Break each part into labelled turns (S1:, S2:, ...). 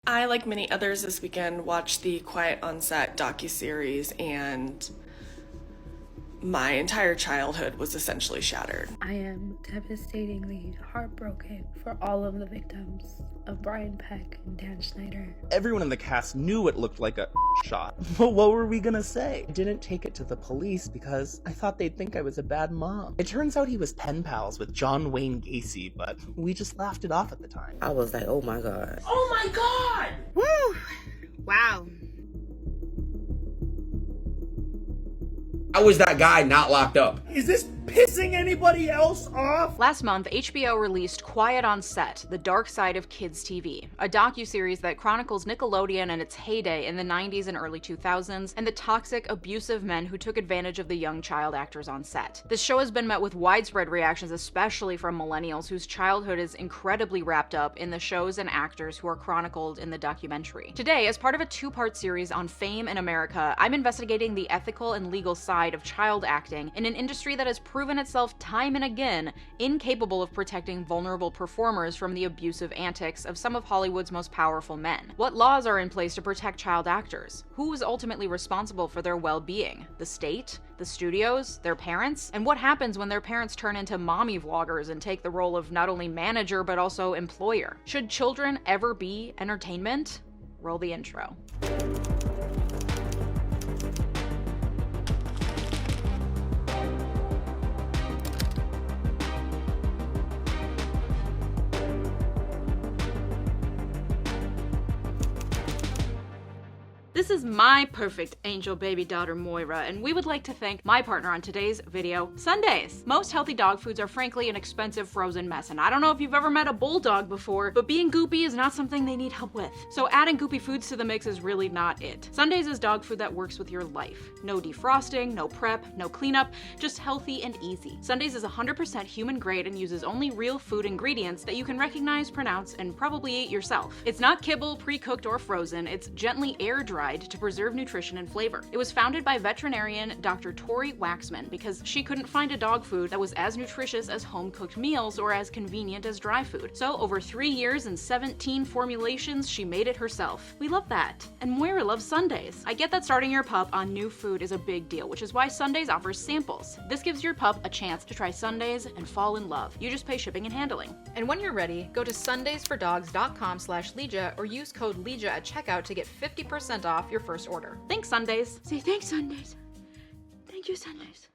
S1: I, like many others this weekend, watched the Quiet on Set docuseries, and my entire childhood was essentially shattered.
S2: I am devastatingly heartbroken for all of the victims of Brian Peck and Dan Schneider.
S3: Everyone in the cast knew it looked like a shot. But what were we gonna say? I didn't take it to the police because I thought they'd think I was a bad mom. It turns out he was pen pals with John Wayne Gacy, but we just laughed it off at the time.
S4: I was like, oh my God.
S5: Oh my God!
S6: Woo! Wow.
S5: How was that guy not locked up?
S7: Is this pissing anybody else off?
S8: Last month, HBO released Quiet on Set, The Dark Side of Kids TV, a docuseries that chronicles Nickelodeon and its heyday in the 90s and early 2000s, and the toxic, abusive men who took advantage of the young child actors on set. This show has been met with widespread reactions, especially from millennials whose childhood is incredibly wrapped up in the shows and actors who are chronicled in the documentary. Today, as part of a two-part series on fame in America, I'm investigating the ethical and legal side of child acting in an industry that has proven itself time and again incapable of protecting vulnerable performers from the abusive antics of some of Hollywood's most powerful men. What laws are in place to protect child actors? Who is ultimately responsible for their well-being? The state? The studios? Their parents? And what happens when their parents turn into mommy vloggers and take the role of not only manager but also employer? Should children ever be entertainment? Roll the intro. This is my perfect angel baby daughter Moira, and we would like to thank my partner on today's video, Sundays. Most healthy dog foods are frankly an expensive frozen mess, and I don't know if you've ever met a bulldog before, but being goopy is not something they need help with. So adding goopy foods to the mix is really not it. Sundays is dog food that works with your life. No defrosting, no prep, no cleanup, just healthy and easy. Sundays is 100% human grade and uses only real food ingredients that you can recognize, pronounce, and probably eat yourself. It's not kibble, pre-cooked, or frozen. It's gently air-dried to preserve nutrition and flavor. It was founded by veterinarian Dr. 𝗬𝗓𝗏𝗏 because she couldn't find a dog food that was as nutritious as home-cooked meals or as convenient as dry food. So over 3 years and 17 formulations, she made it herself. We love that. And Moira loves Sundays. I get that starting your pup on new food is a big deal, which is why Sundays offers samples. This gives your pup a chance to try Sundays and fall in love. You just pay shipping and handling. And when you're ready, go to sundaysfordogs.com/Leeja or use code Leeja at checkout to get 50% off your first order. Thanks, Sundays.
S6: Say thanks, Sundays. Thank you, Sundays.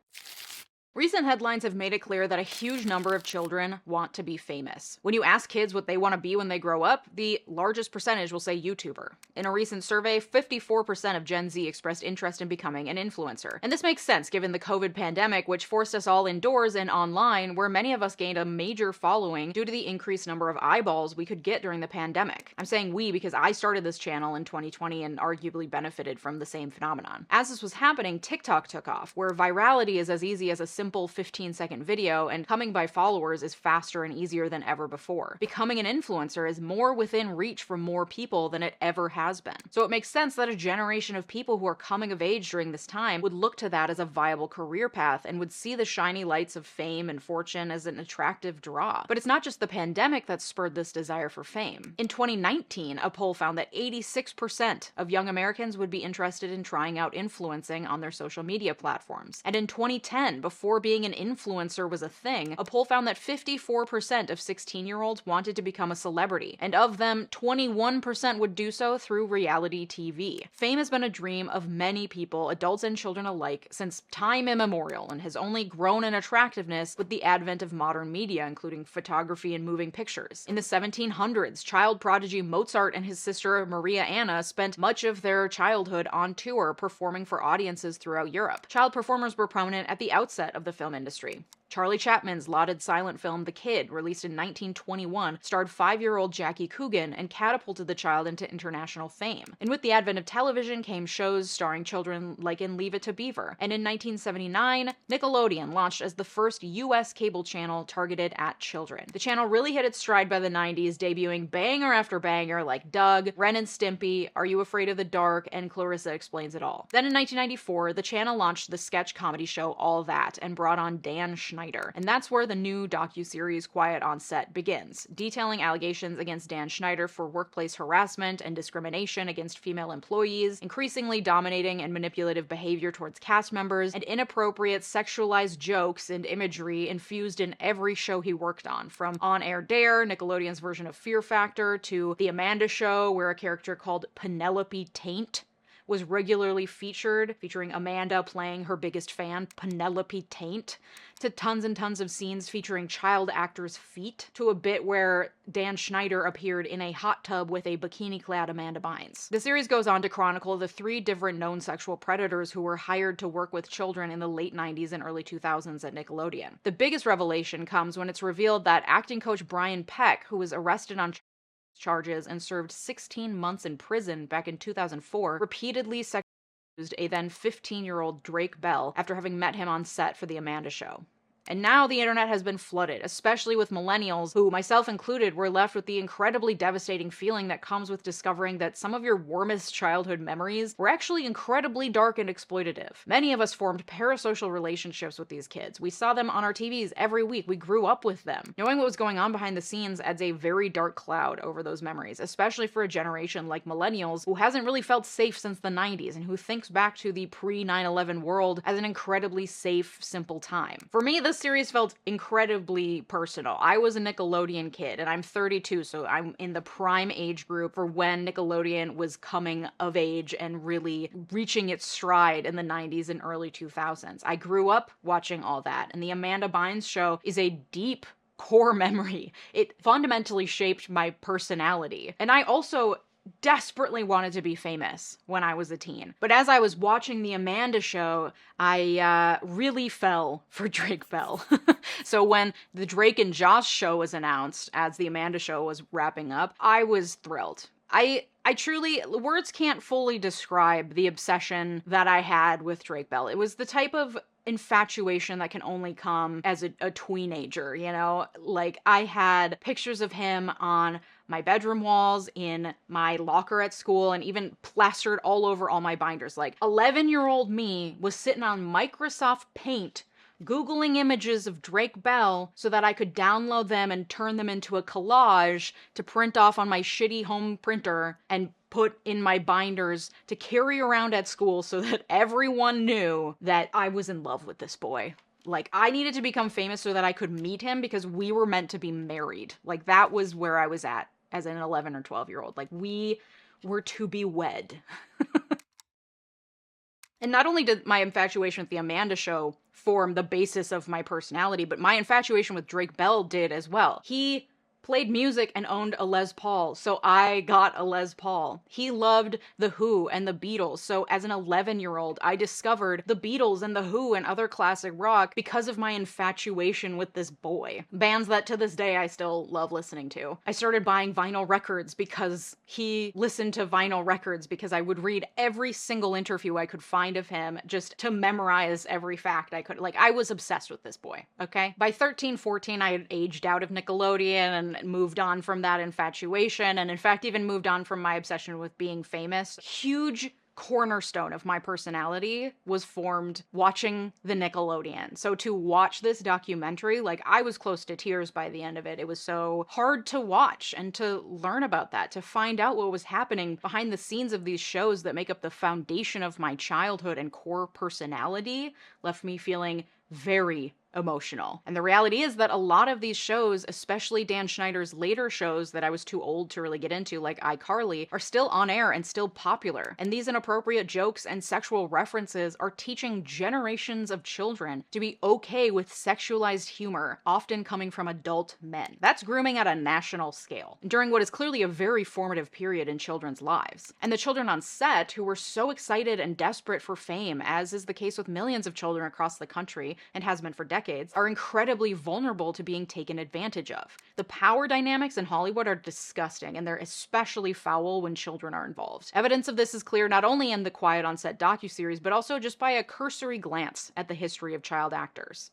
S8: Recent headlines have made it clear that a huge number of children want to be famous. When you ask kids what they want to be when they grow up, the largest percentage will say YouTuber. In a recent survey, 54% of Gen Z expressed interest in becoming an influencer. And this makes sense given the COVID pandemic, which forced us all indoors and online, where many of us gained a major following due to the increased number of eyeballs we could get during the pandemic. I'm saying we because I started this channel in 2020 and arguably benefited from the same phenomenon. As this was happening, TikTok took off, where virality is as easy as a simple 15-second video, and coming by followers is faster and easier than ever before. Becoming an influencer is more within reach for more people than it ever has been. So it makes sense that a generation of people who are coming of age during this time would look to that as a viable career path and would see the shiny lights of fame and fortune as an attractive draw. But it's not just the pandemic that spurred this desire for fame. In 2019, a poll found that 86% of young Americans would be interested in trying out influencing on their social media platforms. And in 2010, before being an influencer was a thing, a poll found that 54% of 16-year-olds wanted to become a celebrity, and of them, 21% would do so through reality TV. Fame has been a dream of many people, adults and children alike, since time immemorial, and has only grown in attractiveness with the advent of modern media, including photography and moving pictures. In the 1700s, child prodigy Mozart and his sister Maria Anna spent much of their childhood on tour, performing for audiences throughout Europe. Child performers were prominent at the outset of the film industry. Charlie Chapman's lauded silent film The Kid, released in 1921, starred 5-year-old Jackie Coogan and catapulted the child into international fame. And with the advent of television came shows starring children like in Leave It to Beaver. And in 1979, Nickelodeon launched as the first US cable channel targeted at children. The channel really hit its stride by the 90s, debuting banger after banger like Doug, Ren and Stimpy, Are You Afraid of the Dark, and Clarissa Explains It All. Then in 1994, the channel launched the sketch comedy show All That and brought on Dan Schneider Schneider. And that's where the new docuseries Quiet on Set begins, detailing allegations against Dan Schneider for workplace harassment and discrimination against female employees, increasingly dominating and manipulative behavior towards cast members, and inappropriate sexualized jokes and imagery infused in every show he worked on, from On Air Dare, Nickelodeon's version of Fear Factor, to The Amanda Show, where a character called Penelope Taint was regularly featured, featuring Amanda playing her biggest fan, Penelope Taint, to tons and tons of scenes featuring child actors' feet, to a bit where Dan Schneider appeared in a hot tub with a bikini-clad Amanda Bynes. The series goes on to chronicle the 3 different known sexual predators who were hired to work with children in the late 90s and early 2000s at Nickelodeon. The biggest revelation comes when it's revealed that acting coach Brian Peck, who was arrested on charges and served 16 months in prison back in 2004, repeatedly sexually abused a then 15-year-old Drake Bell after having met him on set for The Amanda Show. And now the internet has been flooded, especially with millennials, who, myself included, were left with the incredibly devastating feeling that comes with discovering that some of your warmest childhood memories were actually incredibly dark and exploitative. Many of us formed parasocial relationships with these kids. We saw them on our TVs every week. We grew up with them. Knowing what was going on behind the scenes adds a very dark cloud over those memories, especially for a generation like millennials who hasn't really felt safe since the 90s and who thinks back to the pre-9/11 world as an incredibly safe, simple time. For me, this series felt incredibly personal. I was a Nickelodeon kid, and I'm 32, so I'm in the prime age group for when Nickelodeon was coming of age and really reaching its stride in the 90s and early 2000s. I grew up watching all that, and the Amanda Bynes Show is a deep core memory. It fundamentally shaped my personality. And I also desperately wanted to be famous when I was a teen. But as I was watching The Amanda Show, I really fell for Drake Bell. So when the Drake and Josh show was announced, as The Amanda Show was wrapping up, I was thrilled. I truly, words can't fully describe the obsession that I had with Drake Bell. It was the type of infatuation that can only come as a teenager, you know? Like, I had pictures of him on my bedroom walls, in my locker at school, and even plastered all over all my binders. Like, 11-year-old me was sitting on Microsoft Paint Googling images of Drake Bell so that I could download them and turn them into a collage to print off on my shitty home printer and put in my binders to carry around at school so that everyone knew that I was in love with this boy. Like, I needed to become famous so that I could meet him because we were meant to be married. Like, that was where I was at as an 11 or 12-year-old. Like, we were to be wed. And not only did my infatuation with The Amanda Show form the basis of my personality, but my infatuation with Drake Bell did as well. He played music and owned a Les Paul, so I got a Les Paul. He loved The Who and the Beatles, so as an 11-year-old, I discovered the Beatles and The Who and other classic rock because of my infatuation with this boy. Bands that to this day I still love listening to. I started buying vinyl records because he listened to vinyl records, because I would read every single interview I could find of him just to memorize every fact I could. Like, I was obsessed with this boy, okay? By 13, 14, I had aged out of Nickelodeon and moved on from that infatuation, and in fact even moved on from my obsession with being famous. Huge cornerstone of my personality was formed watching the Nickelodeon. So to watch this documentary, like, I was close to tears by the end of it. It was so hard to watch and to learn about that, to find out what was happening behind the scenes of these shows that make up the foundation of my childhood and core personality, left me feeling very emotional. And the reality is that a lot of these shows, especially Dan Schneider's later shows that I was too old to really get into, like iCarly, are still on air and still popular. And these inappropriate jokes and sexual references are teaching generations of children to be okay with sexualized humor, often coming from adult men. That's grooming at a national scale, during what is clearly a very formative period in children's lives. And the children on set, who were so excited and desperate for fame, as is the case with millions of children across the country and has been for decades, are incredibly vulnerable to being taken advantage of. The power dynamics in Hollywood are disgusting, and they're especially foul when children are involved. Evidence of this is clear not only in the Quiet on Set docuseries, but also just by a cursory glance at the history of child actors.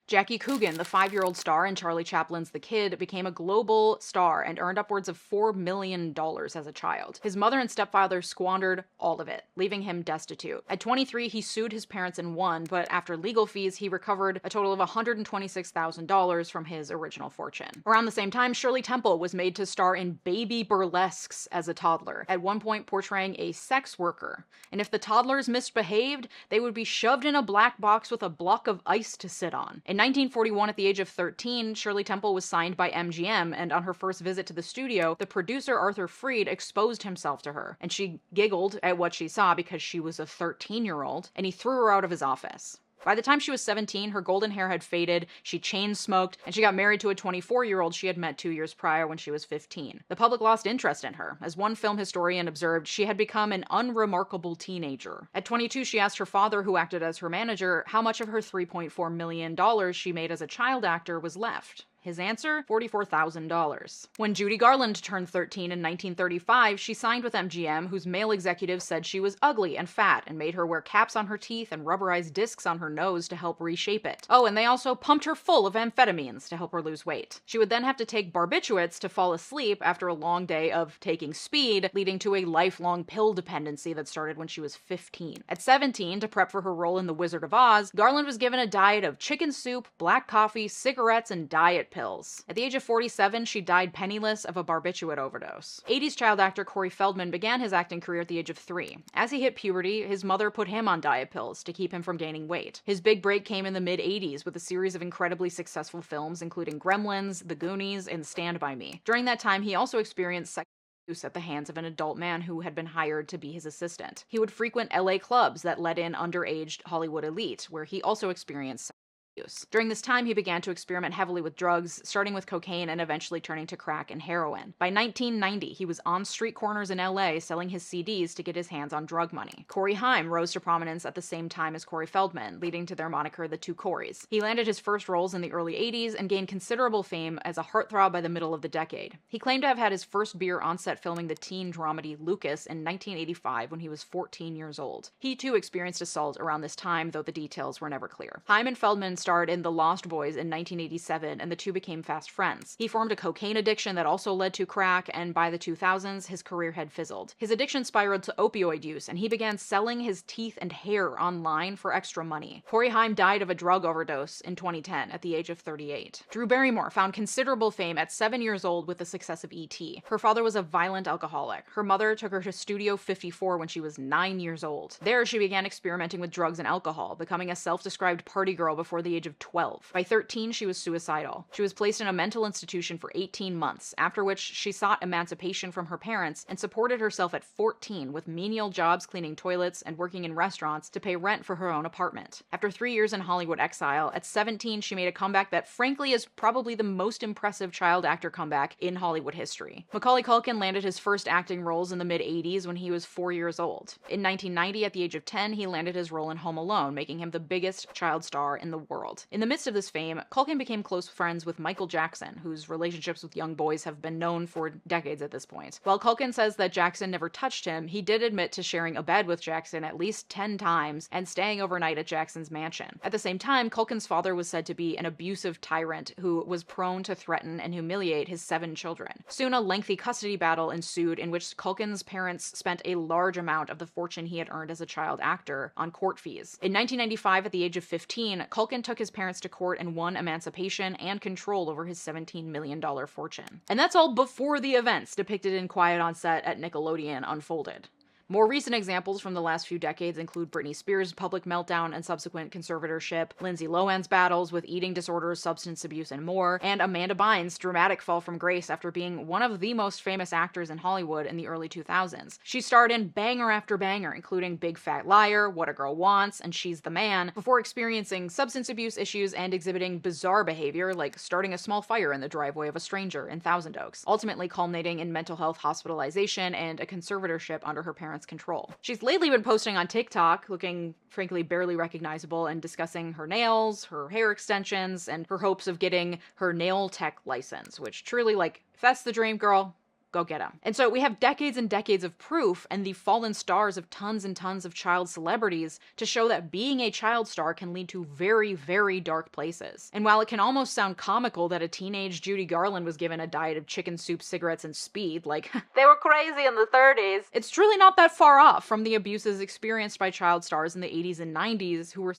S8: Jackie Coogan, the 5-year-old star in Charlie Chaplin's The Kid, became a global star and earned upwards of $4 million as a child. His mother and stepfather squandered all of it, leaving him destitute. At 23, he sued his parents and won, but after legal fees, he recovered a total of $126,000 from his original fortune. Around the same time, Shirley Temple was made to star in baby burlesques as a toddler, at one point portraying a sex worker. And if the toddlers misbehaved, they would be shoved in a black box with a block of ice to sit on. In 1941, at the age of 13, Shirley Temple was signed by MGM, and on her first visit to the studio, the producer Arthur Freed exposed himself to her, and she giggled at what she saw because she was a 13-year-old, and he threw her out of his office. By the time she was 17, her golden hair had faded, she chain smoked, and she got married to a 24-year-old she had met 2 years prior when she was 15. The public lost interest in her. As one film historian observed, she had become an unremarkable teenager. At 22, she asked her father, who acted as her manager, how much of her $3.4 million she made as a child actor was left. His answer? $44,000. When Judy Garland turned 13 in 1935, she signed with MGM, whose male executives said she was ugly and fat and made her wear caps on her teeth and rubberized discs on her nose to help reshape it. Oh, and they also pumped her full of amphetamines to help her lose weight. She would then have to take barbiturates to fall asleep after a long day of taking speed, leading to a lifelong pill dependency that started when she was 15. At 17, to prep for her role in The Wizard of Oz, Garland was given a diet of chicken soup, black coffee, cigarettes, and diet pills. At the age of 47, she died penniless of a barbiturate overdose. 80s child actor Corey Feldman began his acting career at the age of 3. As he hit puberty, his mother put him on diet pills to keep him from gaining weight. His big break came in the mid-80s with a series of incredibly successful films, including Gremlins, The Goonies, and Stand By Me. During that time, he also experienced sexual abuse at the hands of an adult man who had been hired to be his assistant. He would frequent LA clubs that let in underage Hollywood elite, where he also experienced use. During this time, he began to experiment heavily with drugs, starting with cocaine and eventually turning to crack and heroin. By 1990, he was on street corners in LA selling his CDs to get his hands on drug money. Corey Haim rose to prominence at the same time as Corey Feldman, leading to their moniker the Two Coreys. He landed his first roles in the early 80s and gained considerable fame as a heartthrob by the middle of the decade. He claimed to have had his first beer on set filming the teen dramedy Lucas in 1985 when he was 14 years old. He too experienced assault around this time, though the details were never clear. Haim and Feldman starred in The Lost Boys in 1987, and the two became fast friends. He formed a cocaine addiction that also led to crack, and by the 2000s, his career had fizzled. His addiction spiraled to opioid use, and he began selling his teeth and hair online for extra money. Corey Haim died of a drug overdose in 2010 at the age of 38. Drew Barrymore found considerable fame at 7 years old with the success of E.T. Her father was a violent alcoholic. Her mother took her to Studio 54 when she was 9 years old. There, she began experimenting with drugs and alcohol, becoming a self-described party girl before the age of 12. By 13, she was suicidal. She was placed in a mental institution for 18 months, after which she sought emancipation from her parents and supported herself at 14 with menial jobs cleaning toilets and working in restaurants to pay rent for her own apartment. After 3 years in Hollywood exile, at 17, she made a comeback that frankly is probably the most impressive child actor comeback in Hollywood history. Macaulay Culkin landed his first acting roles in the mid-80s when he was 4 years old. In 1990, at the age of 10, he landed his role in Home Alone, making him the biggest child star in the world. In the midst of this fame, Culkin became close friends with Michael Jackson, whose relationships with young boys have been known for decades at this point. While Culkin says that Jackson never touched him, he did admit to sharing a bed with Jackson at least 10 times and staying overnight at Jackson's mansion. At the same time, Culkin's father was said to be an abusive tyrant who was prone to threaten and humiliate his 7 children. Soon, a lengthy custody battle ensued in which Culkin's parents spent a large amount of the fortune he had earned as a child actor on court fees. In 1995, at the age of 15, Culkin took his parents to court and won emancipation and control over his $17 million fortune. And that's all before the events depicted in Quiet on Set at Nickelodeon unfolded. More recent examples from the last few decades include Britney Spears' public meltdown and subsequent conservatorship, Lindsay Lohan's battles with eating disorders, substance abuse, and more, and Amanda Bynes' dramatic fall from grace after being one of the most famous actors in Hollywood in the early 2000s. She starred in banger after banger, including Big Fat Liar, What a Girl Wants, and She's the Man, before experiencing substance abuse issues and exhibiting bizarre behavior like starting a small fire in the driveway of a stranger in Thousand Oaks, ultimately culminating in mental health hospitalization and a conservatorship under her parents' control. She's lately been posting on TikTok, looking frankly barely recognizable, and discussing her nails, her hair extensions, and her hopes of getting her nail tech license, which truly, like, if that's the dream, girl, go get him. And so we have decades and decades of proof and the fallen stars of tons and tons of child celebrities to show that being a child star can lead to very, very dark places. And while it can almost sound comical that a teenage Judy Garland was given a diet of chicken soup, cigarettes, and speed, like, they were crazy in the 30s, it's truly not that far off from the abuses experienced by child stars in the 80s and 90s who were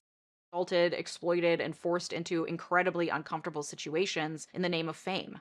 S8: assaulted, exploited, and forced into incredibly uncomfortable situations in the name of fame.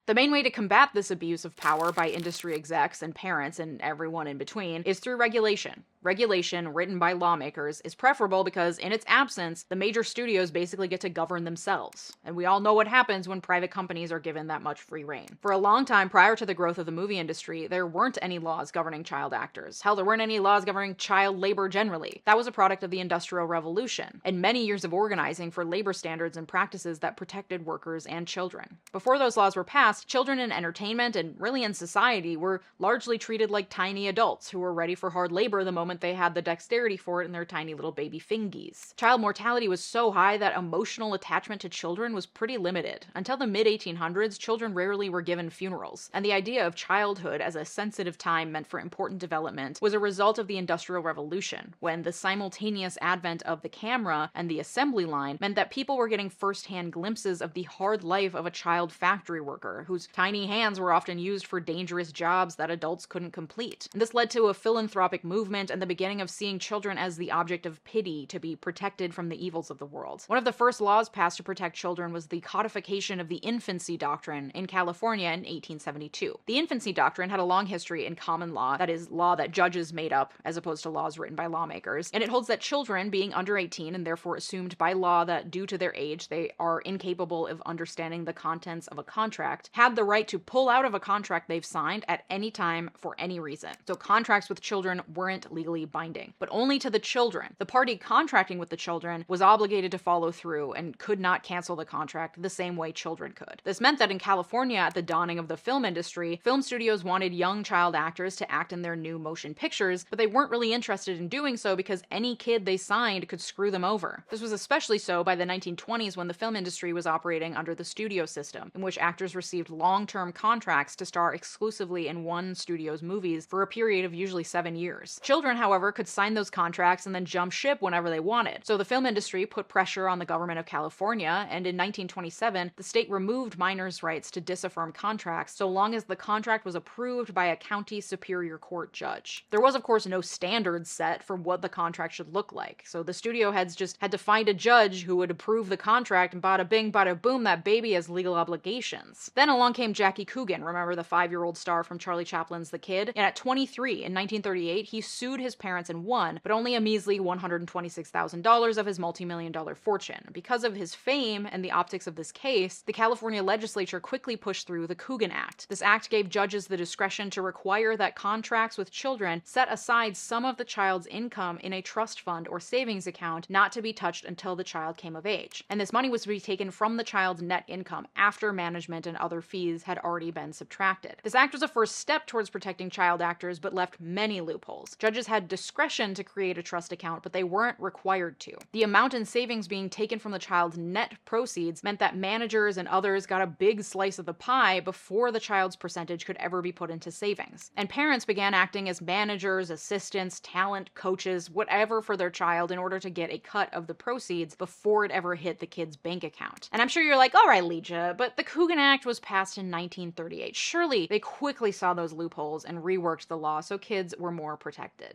S8: The main way to combat this abuse of power by industry execs and parents and everyone in between is through regulation. Regulation written by lawmakers is preferable because, in its absence, the major studios basically get to govern themselves. And we all know what happens when private companies are given that much free rein. For a long time prior to the growth of the movie industry, there weren't any laws governing child actors. Hell, there weren't any laws governing child labor generally. That was a product of the Industrial Revolution, and many years of organizing for labor standards and practices that protected workers and children. Before those laws were passed, children in entertainment and really in society were largely treated like tiny adults who were ready for hard labor the moment they had the dexterity for it in their tiny little baby fingies. Child mortality was so high that emotional attachment to children was pretty limited. Until the mid-1800s, children rarely were given funerals, and the idea of childhood as a sensitive time meant for important development was a result of the Industrial Revolution, when the simultaneous advent of the camera and the assembly line meant that people were getting first-hand glimpses of the hard life of a child factory worker, whose tiny hands were often used for dangerous jobs that adults couldn't complete. And this led to a philanthropic movement and the beginning of seeing children as the object of pity to be protected from the evils of the world. One of the first laws passed to protect children was the codification of the infancy doctrine in California in 1872. The infancy doctrine had a long history in common law, that is, law that judges made up as opposed to laws written by lawmakers, and it holds that children, being under 18 and therefore assumed by law that due to their age they are incapable of understanding the contents of a contract, had the right to pull out of a contract they've signed at any time for any reason. So contracts with children weren't legally binding, but only to the children. The party contracting with the children was obligated to follow through and could not cancel the contract the same way children could. This meant that in California, at the dawning of the film industry, film studios wanted young child actors to act in their new motion pictures, but they weren't really interested in doing so because any kid they signed could screw them over. This was especially so by the 1920s, when the film industry was operating under the studio system, in which actors received long-term contracts to star exclusively in one studio's movies for a period of usually 7 years. Children, however, could sign those contracts and then jump ship whenever they wanted. So the film industry put pressure on the government of California, and in 1927, the state removed minors' rights to disaffirm contracts so long as the contract was approved by a county superior court judge. There was, of course, no standards set for what the contract should look like, so the studio heads just had to find a judge who would approve the contract, and bada bing, bada boom, that baby has legal obligations. Then along came Jackie Coogan, remember the 5-year-old star from Charlie Chaplin's The Kid? And at 23, in 1938, he sued his parents and won, but only a measly $126,000 of his multi-million-dollar fortune. Because of his fame and the optics of this case, the California legislature quickly pushed through the Coogan Act. This act gave judges the discretion to require that contracts with children set aside some of the child's income in a trust fund or savings account, not to be touched until the child came of age. And this money was to be taken from the child's net income after management and other fees had already been subtracted. This act was a first step towards protecting child actors, but left many loopholes. Judges had discretion to create a trust account, but they weren't required to. The amount in savings being taken from the child's net proceeds meant that managers and others got a big slice of the pie before the child's percentage could ever be put into savings. And parents began acting as managers, assistants, talent, coaches, whatever for their child in order to get a cut of the proceeds before it ever hit the kid's bank account. And I'm sure you're like, all right, Leeja, but the Coogan Act was passed in 1938. Surely they quickly saw those loopholes and reworked the law so kids were more protected.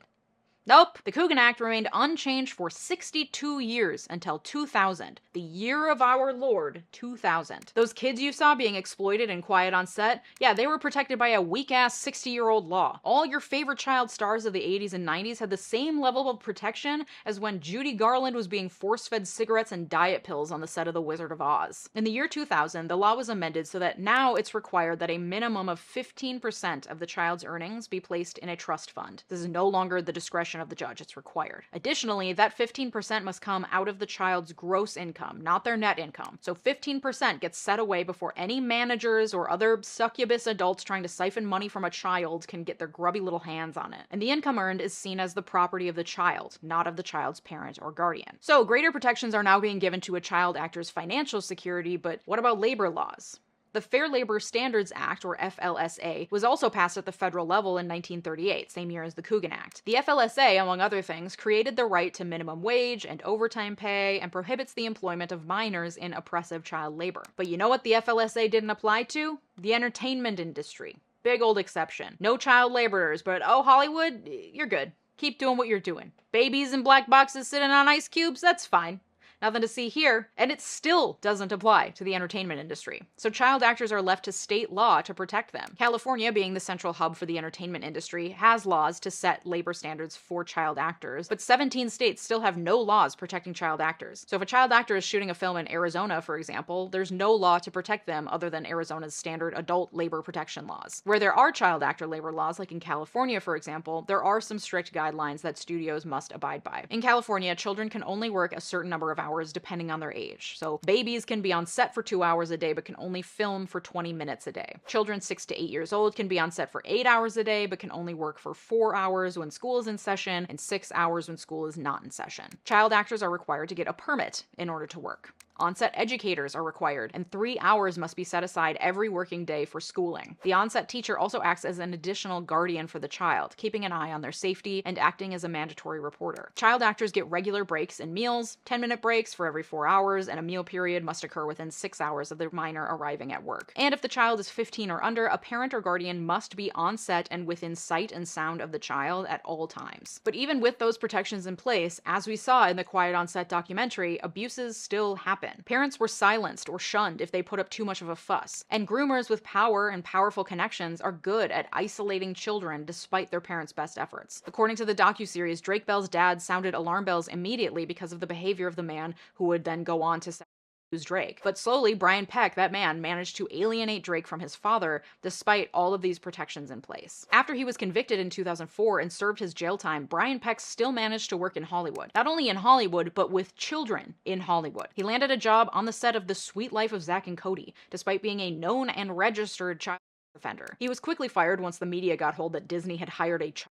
S8: Nope, the Coogan Act remained unchanged for 62 years until 2000, the year of our Lord, 2000. Those kids you saw being exploited and quiet on set, yeah, they were protected by a weak-ass 60-year-old law. All your favorite child stars of the 80s and 90s had the same level of protection as when Judy Garland was being force-fed cigarettes and diet pills on the set of The Wizard of Oz. In the year 2000, the law was amended so that now it's required that a minimum of 15% of the child's earnings be placed in a trust fund. This is no longer the discretion of the judge, it's required. Additionally, that 15% must come out of the child's gross income, not their net income. So 15% gets set away before any managers or other succubus adults trying to siphon money from a child can get their grubby little hands on it. And the income earned is seen as the property of the child, not of the child's parent or guardian. So greater protections are now being given to a child actor's financial security, but what about labor laws? The Fair Labor Standards Act, or FLSA, was also passed at the federal level in 1938, same year as the Coogan Act. The FLSA, among other things, created the right to minimum wage and overtime pay and prohibits the employment of minors in oppressive child labor. But you know what the FLSA didn't apply to? The entertainment industry. Big old exception. No child laborers, but oh, Hollywood, you're good. Keep doing what you're doing. Babies in black boxes sitting on ice cubes, that's fine. Nothing to see here, and it still doesn't apply to the entertainment industry. So child actors are left to state law to protect them. California, being the central hub for the entertainment industry, has laws to set labor standards for child actors, but 17 states still have no laws protecting child actors. So if a child actor is shooting a film in Arizona, for example, there's no law to protect them other than Arizona's standard adult labor protection laws. Where there are child actor labor laws, like in California, for example, there are some strict guidelines that studios must abide by. In California, children can only work a certain number of hours depending on their age. So babies can be on set for 2 hours a day but can only film for 20 minutes a day. Children 6 to 8 years old can be on set for 8 hours a day but can only work for 4 hours when school is in session and 6 hours when school is not in session. Child actors are required to get a permit in order to work. On-set educators are required, and 3 hours must be set aside every working day for schooling. The on-set teacher also acts as an additional guardian for the child, keeping an eye on their safety and acting as a mandatory reporter. Child actors get regular breaks and meals, 10-minute breaks for every 4 hours, and a meal period must occur within 6 hours of the minor arriving at work. And if the child is 15 or under, a parent or guardian must be on set and within sight and sound of the child at all times. But even with those protections in place, as we saw in the Quiet on Set documentary, abuses still happen. Parents were silenced or shunned if they put up too much of a fuss, and groomers with power and powerful connections are good at isolating children despite their parents' best efforts. According to the docuseries, Drake Bell's dad sounded alarm bells immediately because of the behavior of the man who would then go on to accuse Drake. But slowly, Brian Peck, that man, managed to alienate Drake from his father despite all of these protections in place. After he was convicted in 2004 and served his jail time, Brian Peck still managed to work in Hollywood. Not only in Hollywood, but with children in Hollywood. He landed a job on the set of The Sweet Life of Zack and Cody, despite being a known and registered child offender. He was quickly fired once the media got hold that Disney had hired a child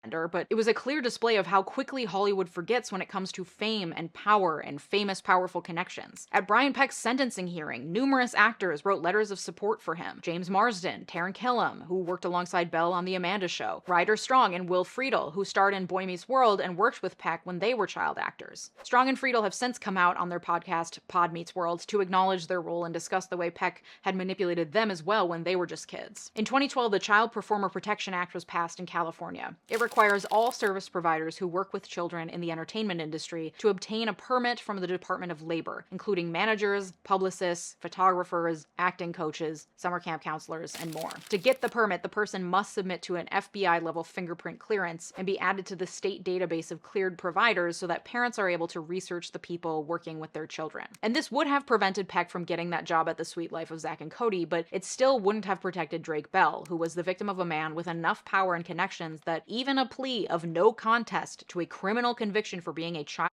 S8: offender, but it was a clear display of how quickly Hollywood forgets when it comes to fame and power and famous, powerful connections. At Brian Peck's sentencing hearing, numerous actors wrote letters of support for him. James Marsden, Taran Killam, who worked alongside Bell on The Amanda Show, Ryder Strong and Will Friedle, who starred in Boy Meets World and worked with Peck when they were child actors. Strong and Friedle have since come out on their podcast, Pod Meets World, to acknowledge their role and discuss the way Peck had manipulated them as well when they were just kids. In 2012, the Child Performer Protection Act was passed in California. It requires all service providers who work with children in the entertainment industry to obtain a permit from the Department of Labor, including managers, publicists, photographers, acting coaches, summer camp counselors, and more. To get the permit, the person must submit to an FBI-level fingerprint clearance and be added to the state database of cleared providers so that parents are able to research the people working with their children. And this would have prevented Peck from getting that job at The Sweet Life of Zack and Cody, but it still wouldn't have protected Drake Bell, who was the victim of a man with enough power and connections that even a plea of no contest to a criminal conviction for being a child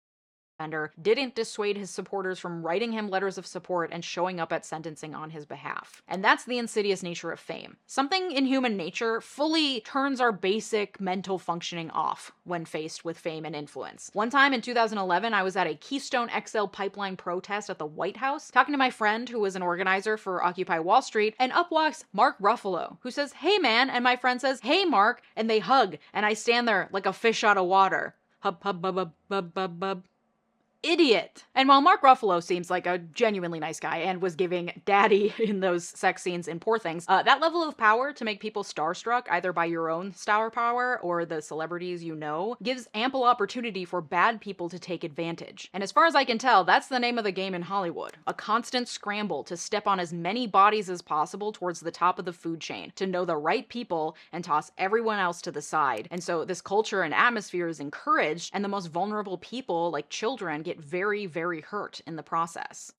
S8: offender didn't dissuade his supporters from writing him letters of support and showing up at sentencing on his behalf. And that's the insidious nature of fame. Something in human nature fully turns our basic mental functioning off when faced with fame and influence. One time in 2011, I was at a Keystone XL pipeline protest at the White House, talking to my friend who was an organizer for Occupy Wall Street, and up walks Mark Ruffalo, who says, "Hey man," and my friend says, "Hey Mark," and they hug, and I stand there like a fish out of water. Hub hub bub bub bub bub bub. Idiot. And while Mark Ruffalo seems like a genuinely nice guy and was giving daddy in those sex scenes in Poor Things, that level of power to make people starstruck either by your own star power or the celebrities you know gives ample opportunity for bad people to take advantage. And as far as I can tell, that's the name of the game in Hollywood. A constant scramble to step on as many bodies as possible towards the top of the food chain, to know the right people and toss everyone else to the side. And so this culture and atmosphere is encouraged, and the most vulnerable people, like children, get very, very hurt in the process.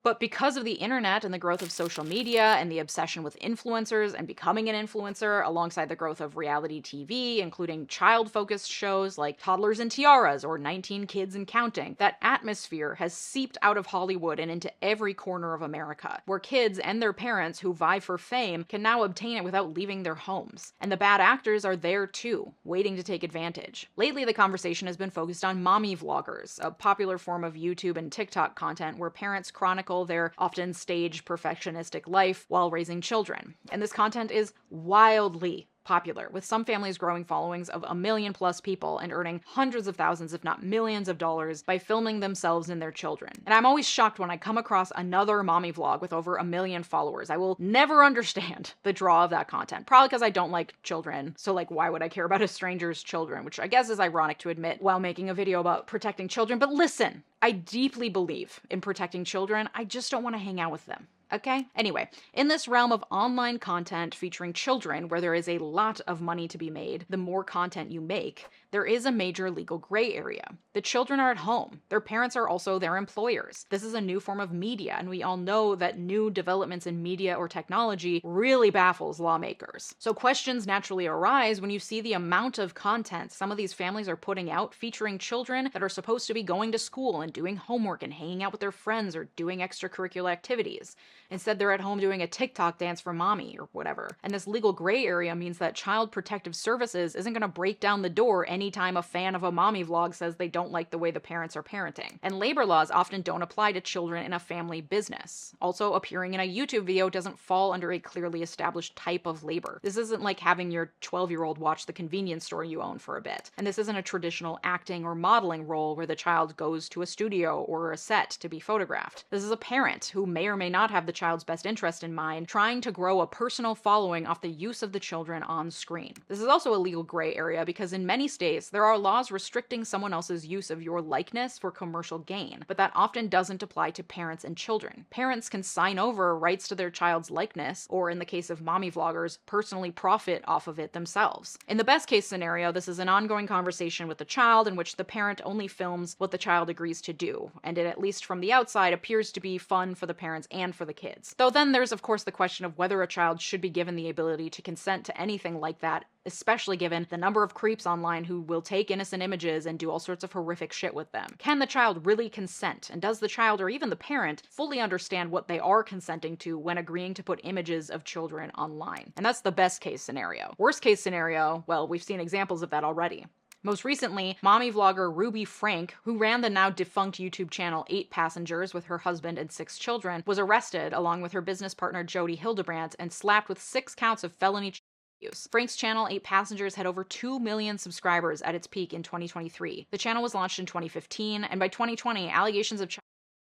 S8: But because of the internet and the growth of social media and the obsession with influencers and becoming an influencer, alongside the growth of reality TV, including child-focused shows like Toddlers and Tiaras or 19 Kids and Counting, that atmosphere has seeped out of Hollywood and into every corner of America, where kids and their parents who vie for fame can now obtain it without leaving their homes. And the bad actors are there too, waiting to take advantage. Lately, the conversation has been focused on mommy vloggers, a popular form of YouTube and TikTok content where parents chronicle chronicle their often staged perfectionistic life while raising children. And this content is wildly popular, with some families growing followings of 1 million plus people and earning hundreds of thousands, if not millions of dollars by filming themselves and their children. And I'm always shocked when I come across another mommy vlog with over 1 million followers. I will never understand the draw of that content, probably because I don't like children. So like, why would I care about a stranger's children? Which I guess is ironic to admit while making a video about protecting children. But listen, I deeply believe in protecting children. I just don't want to hang out with them. Okay? Anyway, in this realm of online content featuring children, where there is a lot of money to be made, the more content you make, there is a major legal gray area. The children are at home. Their parents are also their employers. This is a new form of media, and we all know that new developments in media or technology really baffles lawmakers. So questions naturally arise when you see the amount of content some of these families are putting out featuring children that are supposed to be going to school and doing homework and hanging out with their friends or doing extracurricular activities. Instead, they're at home doing a TikTok dance for mommy or whatever. And this legal gray area means that Child Protective Services isn't going to break down the door anytime a fan of a mommy vlog says they don't like the way the parents are parenting. And labor laws often don't apply to children in a family business. Also, appearing in a YouTube video doesn't fall under a clearly established type of labor. This isn't like having your 12-year-old watch the convenience store you own for a bit. And this isn't a traditional acting or modeling role where the child goes to a studio or a set to be photographed. This is a parent who may or may not have the child's best interest in mind, trying to grow a personal following off the use of the children on screen. This is also a legal gray area because in many states, there are laws restricting someone else's use of your likeness for commercial gain, but that often doesn't apply to parents and children. Parents can sign over rights to their child's likeness, or in the case of mommy vloggers, personally profit off of it themselves. In the best case scenario, this is an ongoing conversation with the child in which the parent only films what the child agrees to do, and it, at least from the outside, appears to be fun for the parents and for the kids. Though then there's of course the question of whether a child should be given the ability to consent to anything like that, especially given the number of creeps online who will take innocent images and do all sorts of horrific shit with them. Can the child really consent? And does the child or even the parent fully understand what they are consenting to when agreeing to put images of children online? And that's the best case scenario. Worst case scenario, well, we've seen examples of that already. Most recently, mommy vlogger Ruby Frank, who ran the now defunct YouTube channel 8Passengers with her husband and 6 children, was arrested along with her business partner Jodi Hildebrandt and slapped with 6 counts of felony use. Frank's channel 8Passengers had over 2 million subscribers at its peak in 2023. The channel was launched in 2015, and by 2020, allegations of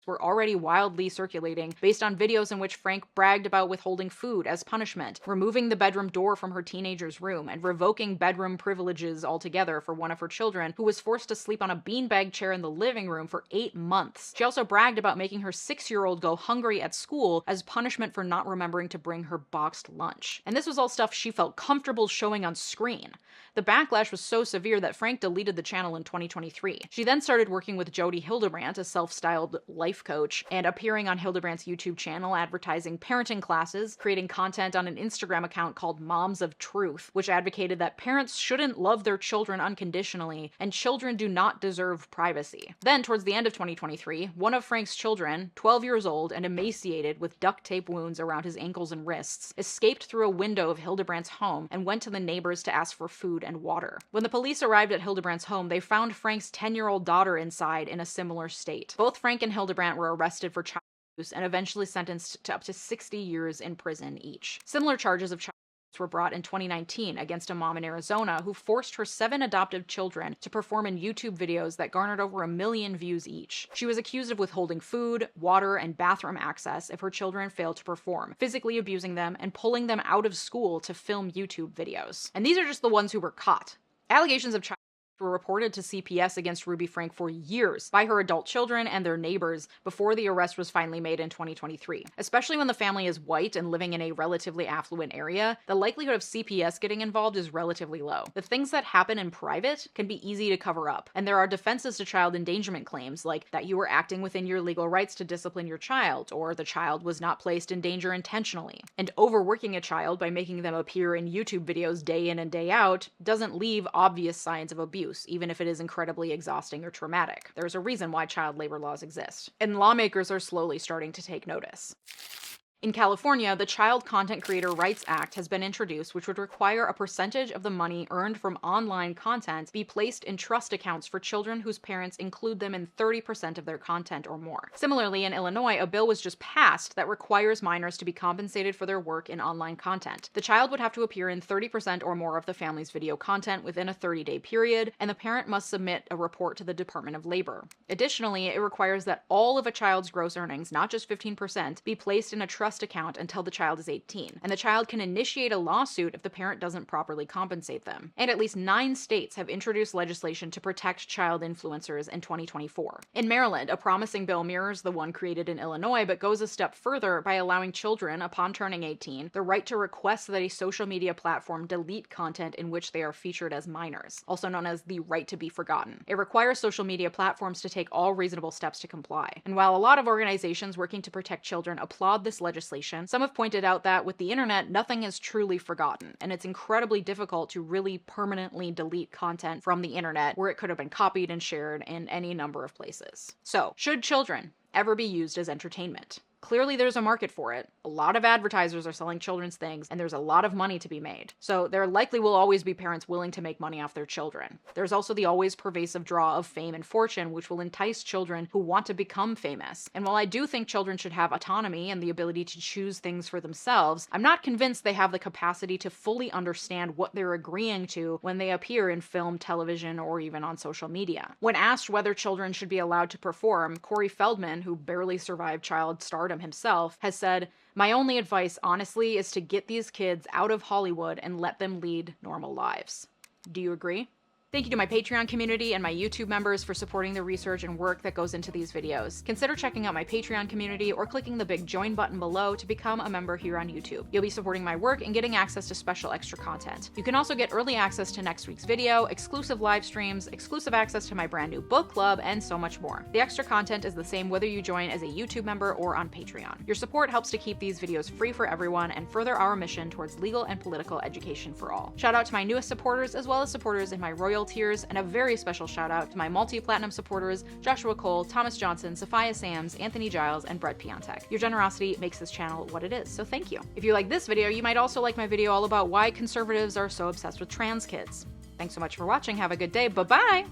S8: were already wildly circulating based on videos in which Frank bragged about withholding food as punishment, removing the bedroom door from her teenager's room, and revoking bedroom privileges altogether for one of her children, who was forced to sleep on a beanbag chair in the living room for 8 months. She also bragged about making her 6-year-old go hungry at school as punishment for not remembering to bring her boxed lunch. And this was all stuff she felt comfortable showing on screen. The backlash was so severe that Frank deleted the channel in 2023. She then started working with Jodi Hildebrandt, a self-styled life coach, and appearing on Hildebrandt's YouTube channel, advertising parenting classes, creating content on an Instagram account called Moms of Truth, which advocated that parents shouldn't love their children unconditionally, and children do not deserve privacy. Then, towards the end of 2023, one of Frank's children, 12 years old and emaciated with duct tape wounds around his ankles and wrists, escaped through a window of Hildebrandt's home and went to the neighbors to ask for food and water. When the police arrived at Hildebrandt's home, they found Frank's 10-year-old daughter inside in a similar state. Both Frank and Hildebrandt were arrested for child abuse and eventually sentenced to up to 60 years in prison each. Similar charges of child abuse were brought in 2019 against a mom in Arizona who forced her 7 adoptive children to perform in YouTube videos that garnered over 1 million views each. She was accused of withholding food, water, and bathroom access if her children failed to perform, physically abusing them, and pulling them out of school to film YouTube videos. And these are just the ones who were caught. Allegations of child were reported to CPS against Ruby Frank for years by her adult children and their neighbors before the arrest was finally made in 2023. Especially when the family is white and living in a relatively affluent area, the likelihood of CPS getting involved is relatively low. The things that happen in private can be easy to cover up, and there are defenses to child endangerment claims, like that you were acting within your legal rights to discipline your child, or the child was not placed in danger intentionally. And overworking a child by making them appear in YouTube videos day in and day out doesn't leave obvious signs of abuse, even if it is incredibly exhausting or traumatic. There's a reason why child labor laws exist, and lawmakers are slowly starting to take notice. In California, the Child Content Creator Rights Act has been introduced, which would require a percentage of the money earned from online content be placed in trust accounts for children whose parents include them in 30% of their content or more. Similarly, in Illinois, a bill was just passed that requires minors to be compensated for their work in online content. The child would have to appear in 30% or more of the family's video content within a 30-day period, and the parent must submit a report to the Department of Labor. Additionally, it requires that all of a child's gross earnings, not just 15%, be placed in a trust account until the child is 18, and the child can initiate a lawsuit if the parent doesn't properly compensate them. And at least 9 states have introduced legislation to protect child influencers in 2024. In Maryland, a promising bill mirrors the one created in Illinois, but goes a step further by allowing children, upon turning 18, the right to request that a social media platform delete content in which they are featured as minors, also known as the right to be forgotten. It requires social media platforms to take all reasonable steps to comply. And while a lot of organizations working to protect children applaud this legislation, some have pointed out that with the internet, nothing is truly forgotten, and it's incredibly difficult to really permanently delete content from the internet where it could have been copied and shared in any number of places. So, should children ever be used as entertainment? Clearly there's a market for it. A lot of advertisers are selling children's things, and there's a lot of money to be made. So there likely will always be parents willing to make money off their children. There's also the always pervasive draw of fame and fortune, which will entice children who want to become famous. And while I do think children should have autonomy and the ability to choose things for themselves, I'm not convinced they have the capacity to fully understand what they're agreeing to when they appear in film, television, or even on social media. When asked whether children should be allowed to perform, Corey Feldman, who barely survived child stardom himself, has said, "My only advice, honestly, is to get these kids out of Hollywood and let them lead normal lives." Do you agree? Thank you to my Patreon community and my YouTube members for supporting the research and work that goes into these videos. Consider checking out my Patreon community or clicking the big join button below to become a member here on YouTube. You'll be supporting my work and getting access to special extra content. You can also get early access to next week's video, exclusive live streams, exclusive access to my brand new book club, and so much more. The extra content is the same whether you join as a YouTube member or on Patreon. Your support helps to keep these videos free for everyone and further our mission towards legal and political education for all. Shout out to my newest supporters as well as supporters in my royal tiers, and a very special shout out to my multi-platinum supporters Joshua Cole, Thomas Johnson, Sophia Sams, Anthony Giles, and Brett Piontek. Your generosity makes this channel what it is, so thank you. If you like this video, you might also like my video all about why conservatives are so obsessed with trans kids. Thanks so much for watching, have a good day, bye-bye!